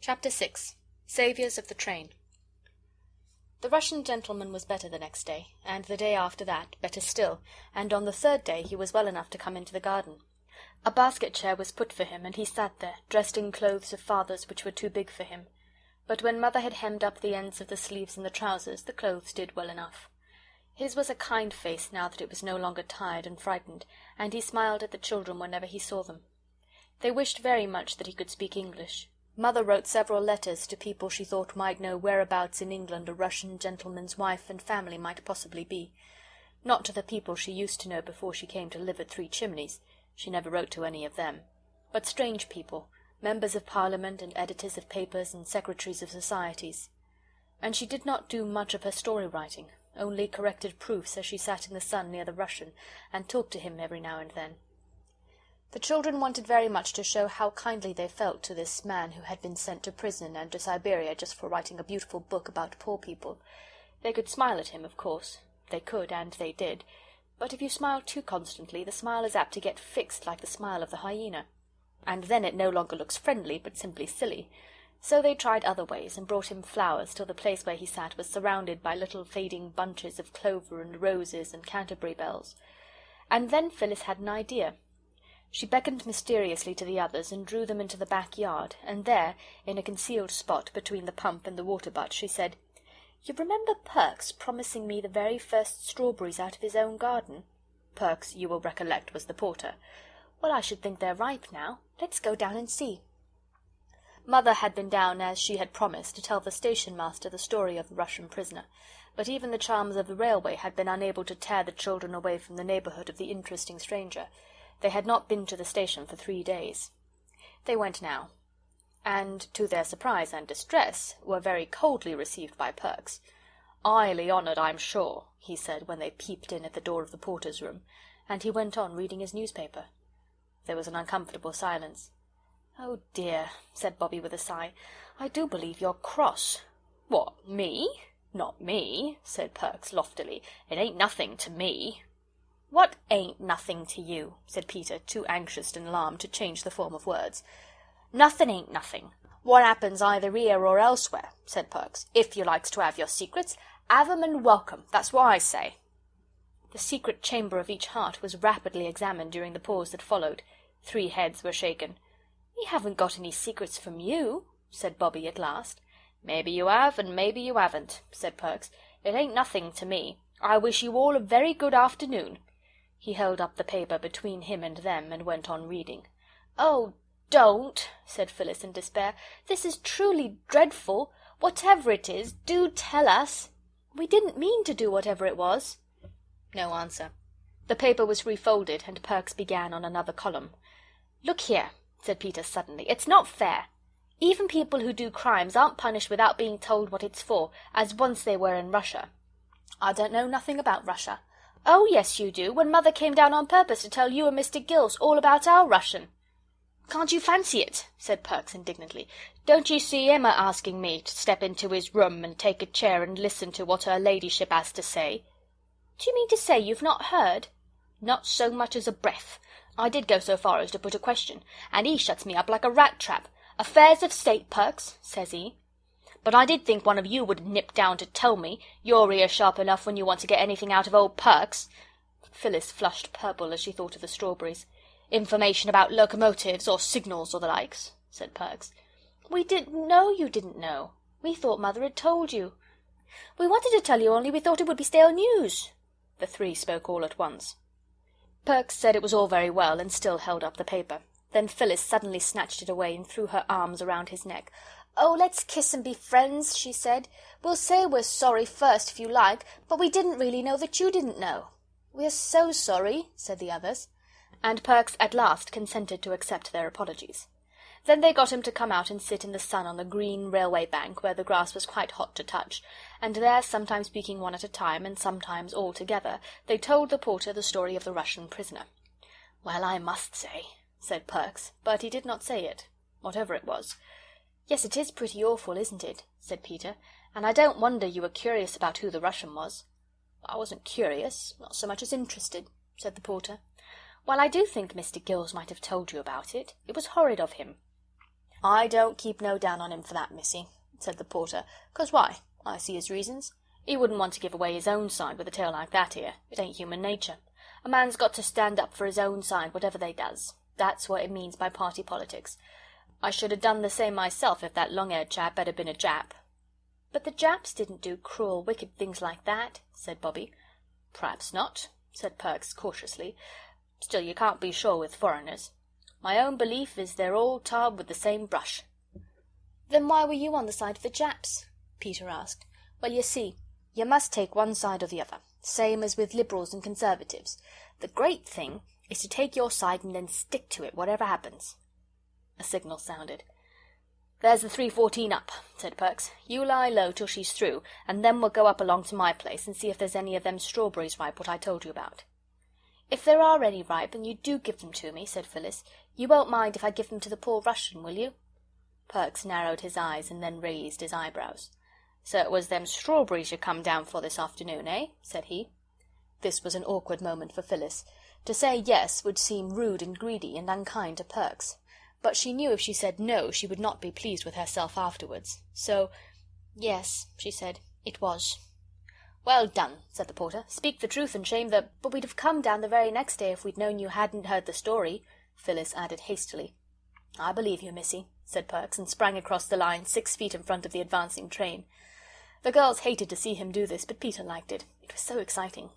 Chapter 6. Saviours of the Train. The Russian gentleman was better the next day, and the day after that better still, and on the third day he was well enough to come into the garden. A basket chair was put for him, and he sat there, dressed in clothes of father's which were too big for him. But when mother had hemmed up the ends of the sleeves and the trousers, the clothes did well enough. His was a kind face now that it was no longer tired and frightened, and he smiled at the children whenever he saw them. They wished very much that he could speak English. Mother wrote several letters to people she thought might know whereabouts in England a Russian gentleman's wife and family might possibly be. Not to the people she used to know before she came to live at Three Chimneys. She never wrote to any of them. But strange people, members of Parliament and editors of papers and secretaries of societies. And she did not do much of her story-writing, only corrected proofs as she sat in the sun near the Russian, and talked to him every now and then. The children wanted very much to show how kindly they felt to this man who had been sent to prison and to Siberia just for writing a beautiful book about poor people. They could smile at him, of course. They could, and they did. But if you smile too constantly, the smile is apt to get fixed like the smile of the hyena. And then it no longer looks friendly, but simply silly. So they tried other ways, and brought him flowers, till the place where he sat was surrounded by little fading bunches of clover and roses and Canterbury bells. And then Phyllis had an idea. She beckoned mysteriously to the others, and drew them into the backyard, and there, in a concealed spot between the pump and the water-butt, she said, "You remember Perks promising me the very first strawberries out of his own garden?" Perks, you will recollect, was the porter. "Well, I should think they're ripe now. Let's go down and see." Mother had been down, as she had promised, to tell the station-master the story of the Russian prisoner, but even the charms of the railway had been unable to tear the children away from the neighbourhood of the interesting stranger. They had not been to the station for 3 days. They went now, and, to their surprise and distress, were very coldly received by Perks. "Highly honoured, I'm sure," he said, when they peeped in at the door of the porter's room, and he went on reading his newspaper. There was an uncomfortable silence. "Oh dear," said Bobby with a sigh, "I do believe you're cross." "What, me? Not me," said Perks loftily. "It ain't nothing to me." "What ain't nothing to you?" said Peter, too anxious and alarmed to change the form of words. "Nothing ain't nothing. What happens either here or elsewhere," said Perks. "If you likes to have your secrets, have 'em and welcome, that's what I say." The secret chamber of each heart was rapidly examined during the pause that followed. 3 heads were shaken. "We haven't got any secrets from you," said Bobby at last. "Maybe you have, and maybe you haven't," said Perks. "It ain't nothing to me. I wish you all a very good afternoon." He held up the paper between him and them, and went on reading. "Oh, don't," said Phyllis in despair. "This is truly dreadful. Whatever it is, do tell us." "We didn't mean to do whatever it was." No answer. The paper was refolded, and Perks began on another column. "Look here," said Peter suddenly, "it's not fair. Even people who do crimes aren't punished without being told what it's for, as once they were in Russia." "I don't know nothing about Russia." "Oh, yes, you do, when Mother came down on purpose to tell you and Mr. Gills all about our Russian." "Can't you fancy it?" said Perks indignantly. "Don't you see him asking me to step into his room and take a chair and listen to what her ladyship has to say?" "Do you mean to say you've not heard?" "Not so much as a breath. I did go so far as to put a question, and he shuts me up like a rat-trap. 'Affairs of state, Perks,' says he. But I did think one of you would nip down to tell me. Your ear's sharp enough when you want to get anything out of old Perks." Phyllis flushed purple as she thought of the strawberries. "Information about locomotives or signals or the likes," said Perks. "We didn't know you didn't know. We thought Mother had told you." "We wanted to tell you, only we thought it would be stale news." The 3 spoke all at once. Perks said it was all very well, and still held up the paper. Then Phyllis suddenly snatched it away and threw her arms around his neck. "Oh, let's kiss and be friends," she said. "We'll say we're sorry first, if you like, but we didn't really know that you didn't know." "We're so sorry," said the others. And Perks at last consented to accept their apologies. Then they got him to come out and sit in the sun on the green railway bank, where the grass was quite hot to touch, and there, sometimes speaking one at a time, and sometimes all together, they told the porter the story of the Russian prisoner. "Well, I must say," said Perks, but he did not say it, whatever it was. "Yes, it is pretty awful, isn't it?" said Peter, "and I don't wonder you were curious about who the Russian was." "I wasn't curious, not so much as interested," said the porter. "Well, I do think Mr. Gills might have told you about it. It was horrid of him." "I don't keep no down on him for that, missy," said the porter. "'Cause why? I see his reasons. He wouldn't want to give away his own side with a tale like that here. It ain't human nature. A man's got to stand up for his own side, whatever they does. That's what it means by party politics. I should have done the same myself if that long-haired chap had been a Jap." "But the Japs didn't do cruel, wicked things like that," said Bobby. "Perhaps not," said Perks cautiously. "Still, you can't be sure with foreigners. My own belief is they're all tarred with the same brush." "Then why were you on the side of the Japs?" Peter asked. "Well, you see, you must take one side or the other, same as with Liberals and Conservatives. The great thing is to take your side and then stick to it, whatever happens." A signal sounded. "There's the 3:14 up," said Perks. "You lie low till she's through, and then we'll go up along to my place and see if there's any of them strawberries ripe what I told you about." "If there are any ripe, and you do give them to me," said Phyllis, "you won't mind if I give them to the poor Russian, will you?" Perks narrowed his eyes and then raised his eyebrows. "So it was them strawberries you come down for this afternoon, eh?" said he. This was an awkward moment for Phyllis. To say yes would seem rude and greedy and unkind to Perks. But she knew if she said no she would not be pleased with herself afterwards. So, "Yes," she said, "it was." "Well done," said the porter. "Speak the truth and shame the—" "But we'd have come down the very next day if we'd known you hadn't heard the story," Phyllis added hastily. "I believe you, missy," said Perks, and sprang across the line 6 feet in front of the advancing train. The girls hated to see him do this, but Peter liked it. It was so exciting.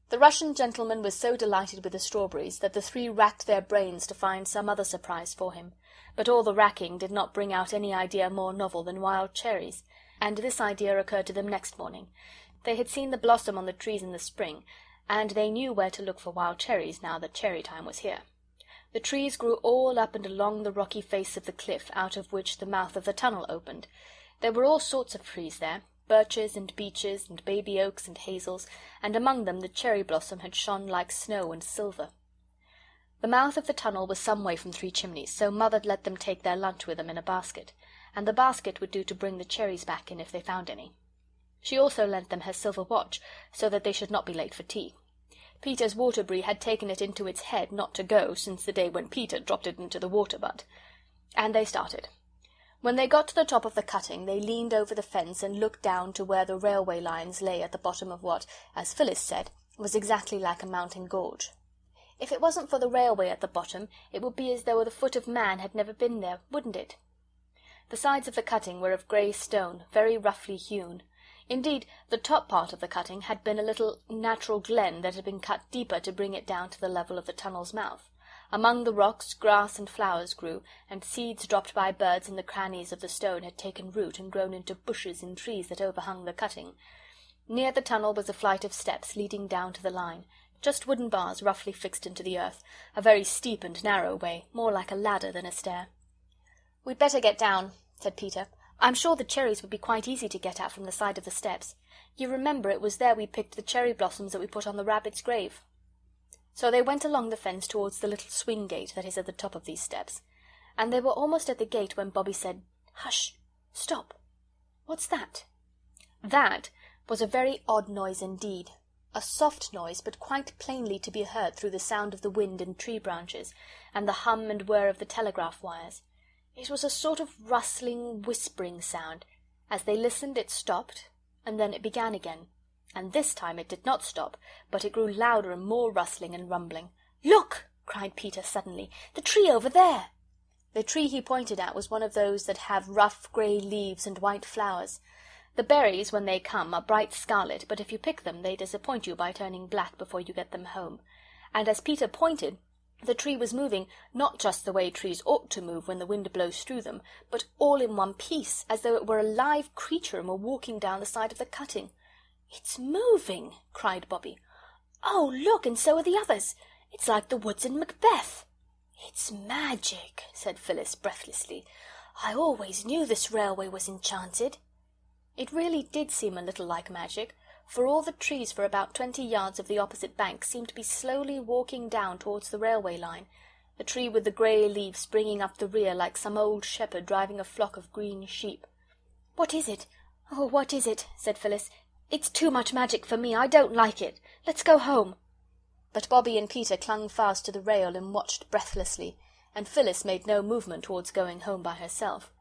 The Russian gentleman was so delighted with the strawberries that the three racked their brains to find some other surprise for him. But all the racking did not bring out any idea more novel than wild cherries, and this idea occurred to them next morning. They had seen the blossom on the trees in the spring, and they knew where to look for wild cherries now that cherry time was here. The trees grew all up and along the rocky face of the cliff out of which the mouth of the tunnel opened. There were all sorts of trees there, birches and beeches and baby oaks and hazels, and among them the cherry blossom had shone like snow and silver. The mouth of the tunnel was some way from Three Chimneys, so Mother let them take their lunch with them in a basket, and the basket would do to bring the cherries back in if they found any. She also lent them her silver watch, so that they should not be late for tea. Peter's water-bree had taken it into its head not to go since the day when Peter dropped it into the water-butt. And they started. When they got to the top of the cutting, they leaned over the fence and looked down to where the railway lines lay at the bottom of what, as Phyllis said, was exactly like a mountain gorge. If it wasn't for the railway at the bottom, it would be as though the foot of man had never been there, wouldn't it? The sides of the cutting were of grey stone, very roughly hewn. Indeed, the top part of the cutting had been a little natural glen that had been cut deeper to bring it down to the level of the tunnel's mouth. Among the rocks grass and flowers grew, and seeds dropped by birds in the crannies of the stone had taken root and grown into bushes and trees that overhung the cutting. Near the tunnel was a flight of steps leading down to the line, just wooden bars roughly fixed into the earth, a very steep and narrow way, more like a ladder than a stair. "We'd better get down," said Peter. "I'm sure the cherries would be quite easy to get at from the side of the steps. You remember it was there we picked the cherry blossoms that we put on the rabbit's grave." So they went along the fence towards the little swing gate that is at the top of these steps, and they were almost at the gate when Bobby said, "Hush! Stop! What's that?" That was a very odd noise indeed, a soft noise, but quite plainly to be heard through the sound of the wind and tree branches, and the hum and whir of the telegraph wires. It was a sort of rustling, whispering sound. As they listened it stopped, and then it began again. And this time it did not stop, but it grew louder and more rustling and rumbling. "Look!" cried Peter suddenly. "The tree over there!" The tree he pointed at was one of those that have rough grey leaves and white flowers. The berries, when they come, are bright scarlet, but if you pick them they disappoint you by turning black before you get them home. And as Peter pointed, the tree was moving, not just the way trees ought to move when the wind blows through them, but all in one piece, as though it were a live creature and were walking down the side of the cutting. "It's moving!" cried Bobby. "Oh, look, and so are the others! It's like the woods in Macbeth!" "It's magic," said Phyllis breathlessly. "I always knew this railway was enchanted." It really did seem a little like magic, for all the trees for about 20 yards of the opposite bank seemed to be slowly walking down towards the railway line, the tree with the grey leaves springing up the rear like some old shepherd driving a flock of green sheep. "What is it? Oh, what is it?" said Phyllis. "It's too much magic for me. I don't like it. Let's go home." But Bobby and Peter clung fast to the rail and watched breathlessly, and Phyllis made no movement towards going home by herself.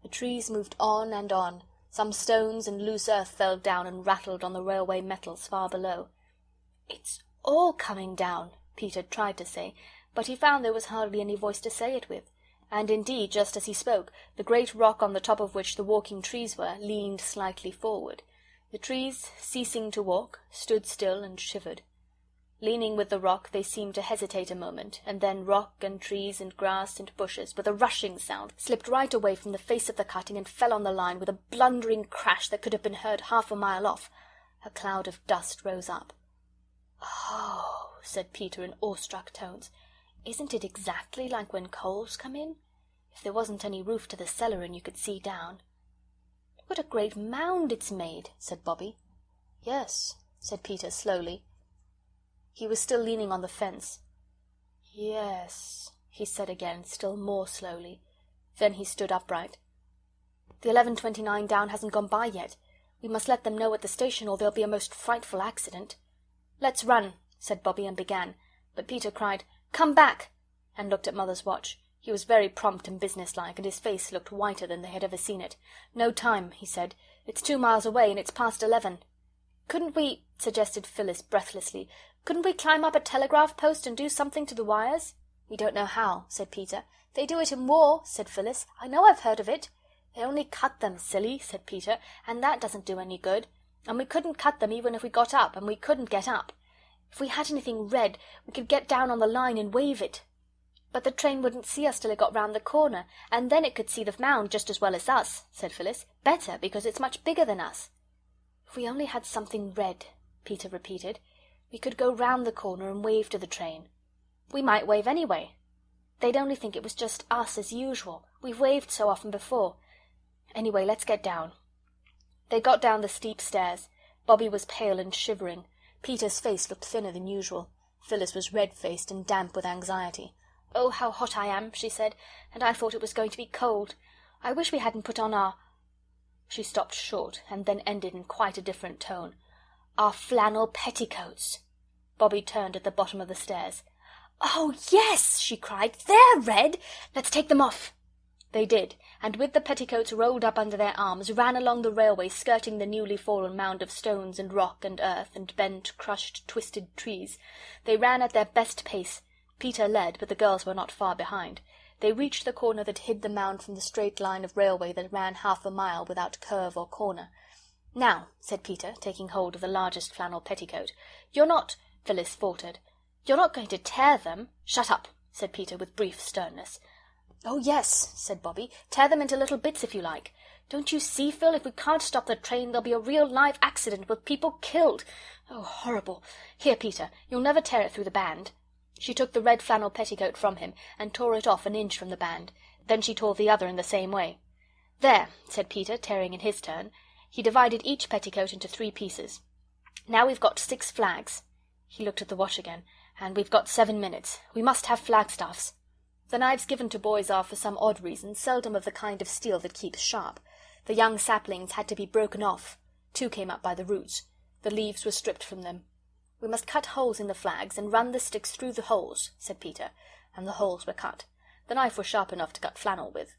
The trees moved on and on. Some stones and loose earth fell down and rattled on the railway metals far below. "It's all coming down," Peter tried to say, but he found there was hardly any voice to say it with, and indeed, just as he spoke, the great rock on the top of which the walking trees were leaned slightly forward. The trees, ceasing to walk, stood still and shivered. Leaning with the rock, they seemed to hesitate a moment, and then rock and trees and grass and bushes, with a rushing sound, slipped right away from the face of the cutting and fell on the line with a blundering crash that could have been heard half a mile off. A cloud of dust rose up. "Oh," said Peter in awestruck tones, "isn't it exactly like when coals come in? If there wasn't any roof to the cellar and you could see down." "What a great mound it's made," said Bobbie. "Yes," said Peter slowly. He was still leaning on the fence. "Yes," he said again, still more slowly. Then he stood upright. "The 11:29 down hasn't gone by yet. We must let them know at the station, or there'll be a most frightful accident." "Let's run," said Bobbie, and began. But Peter cried, "Come back!" and looked at Mother's watch. He was very prompt and businesslike, and his face looked whiter than they had ever seen it. "No time," he said. "It's 2 miles away, and it's past 11. "Couldn't we," suggested Phyllis breathlessly, "couldn't we climb up a telegraph post and do something to the wires?" "We don't know how," said Peter. "They do it in war," said Phyllis. "I know, I've heard of it." "They only cut them, silly," said Peter, "and that doesn't do any good. And we couldn't cut them even if we got up, and we couldn't get up. If we had anything red, we could get down on the line and wave it." "But the train wouldn't see us till it got round the corner, and then it could see the mound just as well as us," said Phyllis. "Better, because it's much bigger than us." "If we only had something red," Peter repeated, "we could go round the corner and wave to the train." "We might wave anyway." "They'd only think it was just us as usual. We've waved so often before. Anyway, let's get down." They got down the steep stairs. Bobbie was pale and shivering. Peter's face looked thinner than usual. Phyllis was red-faced and damp with anxiety. "Oh, how hot I am," she said, "and I thought it was going to be cold. I wish we hadn't put on our—" She stopped short, and then ended in quite a different tone. "Our flannel petticoats." Bobbie turned at the bottom of the stairs. "Oh, yes!" she cried. "They're red! Let's take them off." They did, and with the petticoats rolled up under their arms, ran along the railway, skirting the newly fallen mound of stones and rock and earth and bent, crushed, twisted trees. They ran at their best pace. Peter led, but the girls were not far behind. They reached the corner that hid the mound from the straight line of railway that ran half a mile without curve or corner. "Now," said Peter, taking hold of the largest flannel petticoat. "You're not—" Phyllis faltered. "You're not going to tear them?" "Shut up," said Peter with brief sternness. "Oh, yes," said Bobbie. "Tear them into little bits if you like. Don't you see, Phil, if we can't stop the train there'll be a real live accident with people killed. Oh, horrible. Here, Peter, you'll never tear it through the band." She took the red flannel petticoat from him and tore it off an inch from the band. Then she tore the other in the same way. "There," said Peter, tearing in his turn. He divided each petticoat into 3 pieces. "Now we've got 6 flags." He looked at the watch again. "And we've got 7 minutes. We must have flagstaffs." The knives given to boys are, for some odd reason, seldom of the kind of steel that keeps sharp. The young saplings had to be broken off. 2 came up by the roots. The leaves were stripped from them. "We must cut holes in the flags and run the sticks through the holes," said Peter, and the holes were cut. The knife was sharp enough to cut flannel with.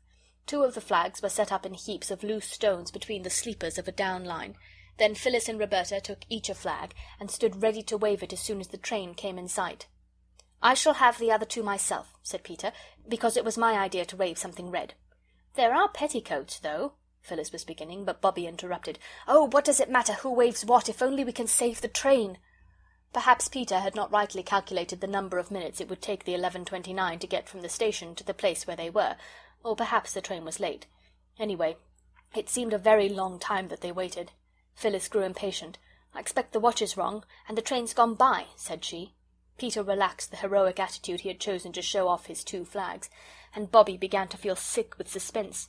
2 of the flags were set up in heaps of loose stones between the sleepers of a down line. Then Phyllis and Roberta took each a flag, and stood ready to wave it as soon as the train came in sight. "I shall have the other 2 myself," said Peter, "because it was my idea to wave something red." "There are petticoats, though," Phyllis was beginning, but Bobbie interrupted. "Oh, what does it matter who waves what, if only we can save the train?" Perhaps Peter had not rightly calculated the number of minutes it would take the 11:29 to get from the station to the place where they were, or perhaps the train was late. Anyway, it seemed a very long time that they waited. Phyllis grew impatient. "I expect the watch is wrong, and the train's gone by," said she. Peter relaxed the heroic attitude he had chosen to show off his 2 flags, and Bobbie began to feel sick with suspense.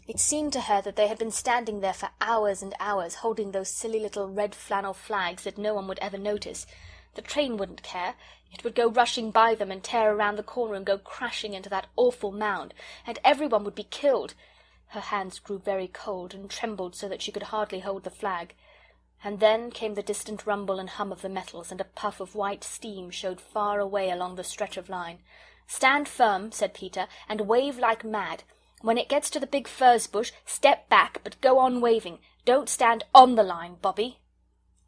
It seemed to her that they had been standing there for hours and hours, holding those silly little red flannel flags that no one would ever notice. The train wouldn't care. It would go rushing by them and tear around the corner and go crashing into that awful mound, and everyone would be killed. Her hands grew very cold and trembled so that she could hardly hold the flag. And then came the distant rumble and hum of the metals, and a puff of white steam showed far away along the stretch of line. "Stand firm," said Peter, "and wave like mad. When it gets to the big furze bush, step back, but go on waving. Don't stand on the line, Bobby."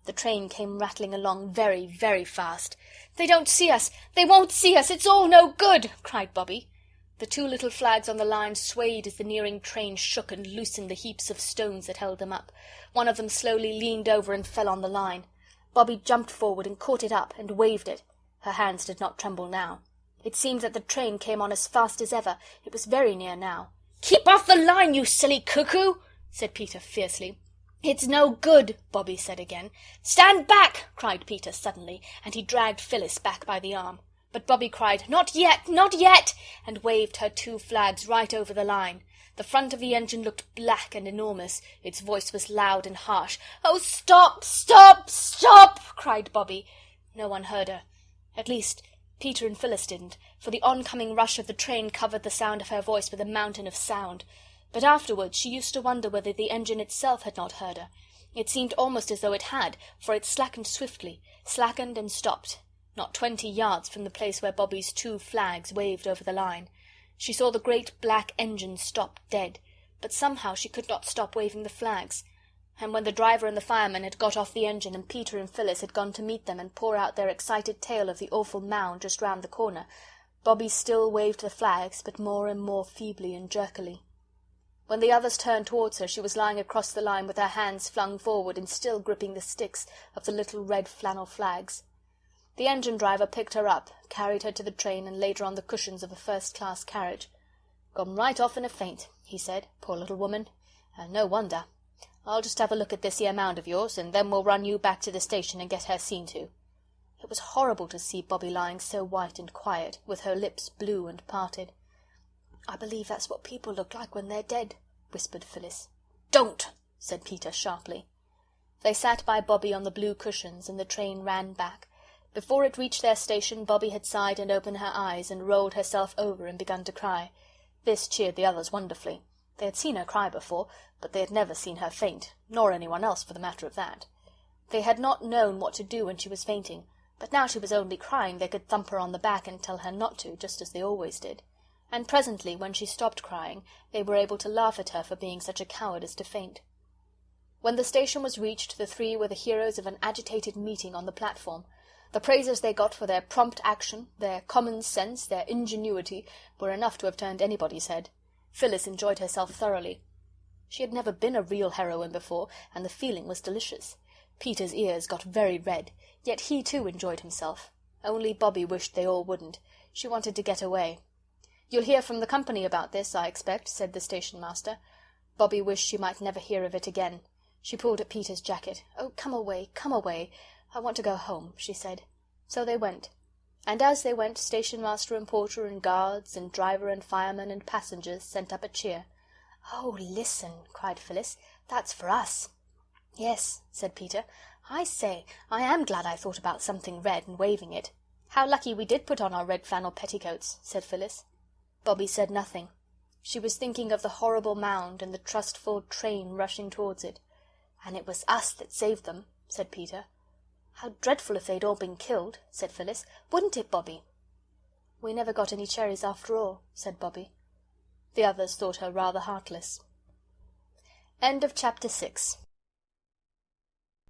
The train came rattling along very, very fast. "They don't see us! They won't see us! It's all no good!" cried Bobby. The two little flags on the line swayed as the nearing train shook and loosened the heaps of stones that held them up. One of them slowly leaned over and fell on the line. Bobby jumped forward and caught it up and waved it. Her hands did not tremble now. It seemed that the train came on as fast as ever. It was very near now. "Keep off the line, you silly cuckoo!" said Peter fiercely. "It's no good," Bobby said again. "Stand back!" cried Peter suddenly, and he dragged Phyllis back by the arm. But Bobby cried, "Not yet! Not yet!" and waved her two flags right over the line. The front of the engine looked black and enormous. Its voice was loud and harsh. "Oh, stop! Stop! Stop!" cried Bobby. No one heard her. At least, Peter and Phyllis didn't, for the oncoming rush of the train covered the sound of her voice with a mountain of sound. But afterwards she used to wonder whether the engine itself had not heard her. It seemed almost as though it had, for it slackened swiftly, slackened and stopped, not 20 yards from the place where Bobby's two flags waved over the line. She saw the great black engine stop dead, but somehow she could not stop waving the flags. And when the driver and the fireman had got off the engine and Peter and Phyllis had gone to meet them and pour out their excited tale of the awful mound just round the corner, Bobby still waved the flags, but more and more feebly and jerkily. When the others turned towards her, she was lying across the line with her hands flung forward and still gripping the sticks of the little red flannel flags. The engine-driver picked her up, carried her to the train, and laid her on the cushions of a first-class carriage. "Gone right off in a faint," he said. "Poor little woman. And no wonder. I'll just have a look at this here mound of yours, and then we'll run you back to the station and get her seen to." It was horrible to see Bobby lying so white and quiet, with her lips blue and parted. "I believe that's what people look like when they're dead," whispered Phyllis. "Don't!" said Peter sharply. They sat by Bobby on the blue cushions, and the train ran back. Before it reached their station, Bobby had sighed and opened her eyes and rolled herself over and begun to cry. This cheered the others wonderfully. They had seen her cry before, but they had never seen her faint, nor anyone else for the matter of that. They had not known what to do when she was fainting, but now she was only crying they could thump her on the back and tell her not to, just as they always did. And presently, when she stopped crying, they were able to laugh at her for being such a coward as to faint. When the station was reached, the three were the heroes of an agitated meeting on the platform. The praises they got for their prompt action, their common sense, their ingenuity, were enough to have turned anybody's head. Phyllis enjoyed herself thoroughly. She had never been a real heroine before, and the feeling was delicious. Peter's ears got very red, yet he too enjoyed himself. Only Bobby wished they all wouldn't. She wanted to get away. "You'll hear from the company about this, I expect," said the station-master. Bobby wished she might never hear of it again. She pulled at Peter's jacket. "Oh, come away, come away. I want to go home," she said. So they went. And as they went, station-master and porter and guards and driver and fireman and passengers sent up a cheer. "Oh, listen," cried Phyllis. "That's for us." "Yes," said Peter. "I say, I am glad I thought about something red and waving it. How lucky we did put on our red flannel petticoats," said Phyllis. Bobby said nothing. She was thinking of the horrible mound and the trustful train rushing towards it. "And it was us that saved them," said Peter. "How dreadful if they'd all been killed," said Phyllis. "Wouldn't it, Bobby?" "We never got any cherries after all," said Bobby. The others thought her rather heartless. End of chapter 6.